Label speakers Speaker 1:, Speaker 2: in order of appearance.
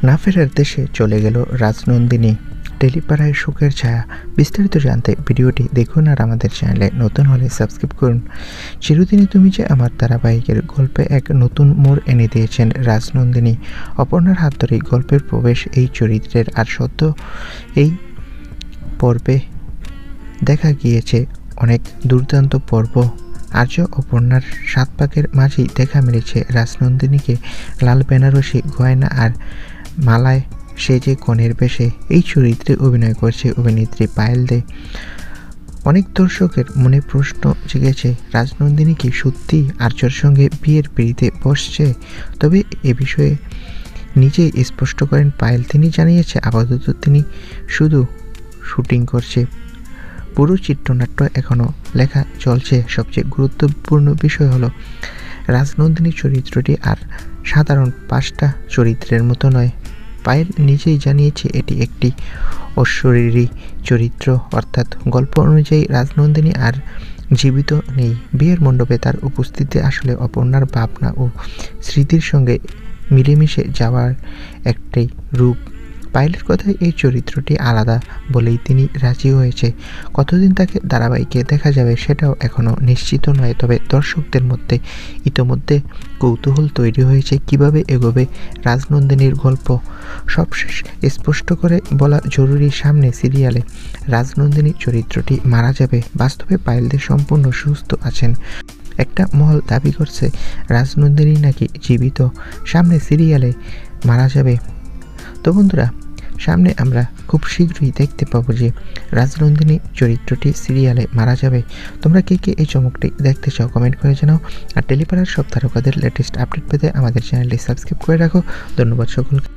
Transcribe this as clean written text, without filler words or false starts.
Speaker 1: না ফেরার দেশে চলে গেল রাজনন্দিনী। টেলিপাড়ায় শোকের ছায়া। বিস্তারিত জানতে ভিডিওটি দেখুন আর আমাদের চ্যানেলে নতুন হলে সাবস্ক্রাইব করুন। চিরদিনই তুমি যে আমার ধারাবাহিকের গল্পে এক নতুন মোড় এনে দিয়েছেন রাজনন্দিনী। অপর্ণার হাত ধরেই গল্পের প্রবেশ এই চরিত্রের। আর সত্য এই পর্বে দেখা গিয়েছে অনেক দুর্দান্ত পর্ব। আর্য অপর্ণার ৭ পাকের মাঝেই দেখা মিলেছে রাজনন্দিনীকে লাল বেনারসি গয়না আর মালায় সেজে কনের বেশে এই চরিত্রে অভিনয় করছে অভিনেত্রী পায়েল দে। অনেক দর্শকের মনে প্রশ্ন জেগেছে, রাজনন্দিনী কি সত্যি আর্যর সঙ্গে বিয়ের পিঁড়িতে বসছে? তবে এ বিষয়ে নিজেই স্পষ্ট করেন পায়েল। তিনি জানিয়েছে আপাতত তিনি শুধু শুটিং করছে, পুরো চিত্রনাট্য এখনও লেখা চলছে। সবচেয়ে গুরুত্বপূর্ণ বিষয় হলো রাজনন্দিনী চরিত্রটি আর সাধারণ ৫টা চরিত্রের মতো নয়। পায়েল নিজেই জানিয়েছে এটি একটি অশরীরী চরিত্র, অর্থাৎ গল্প অনুযায়ী রাজনন্দিনী আর জীবিত নেই। বিয়ের মণ্ডপে তার উপস্থিতি আসলে অপর্ণার ভাবনা ও স্মৃতির সঙ্গে মিলেমিশে যাওয়ার একটাই রূপ। পায়েলের কথায় এই চরিত্রটি আলাদা বলেই তিনি রাজি হয়েছে। কতদিন তাকে ধারাবাহিকে দেখা যাবে সেটাও এখনও নিশ্চিত নয়। তবে দর্শকদের মধ্যে ইতোমধ্যে কৌতূহল তৈরি হয়েছে কিভাবে এগোবে রাজনন্দিনীর গল্প। সবশেষ স্পষ্ট করে বলা জরুরি, সামনে সিরিয়ালে রাজনন্দিনী চরিত্রটি মারা যাবে। বাস্তবে পায়েলদের সম্পূর্ণ সুস্থ আছেন। একটা মহল দাবি করছে রাজনন্দিনী নাকি জীবিত, সামনে সিরিয়ালে মারা যাবে। তো বন্ধুরা, সামনে আমরা খুব শীঘ্রই দেখতে পাবো যে রাজনন্দিনী চরিত্রটি সিরিয়ালে মারা যাবে। তোমরা কে কে এই চমকটি দেখতে চাও কমেন্ট করে জানাও। আর টেলিপাড়ার সব তারকাদের লেটেস্ট আপডেট পেতে আমাদের চ্যানেলটি সাবস্ক্রাইব করে রাখো। ধন্যবাদ সকলকে।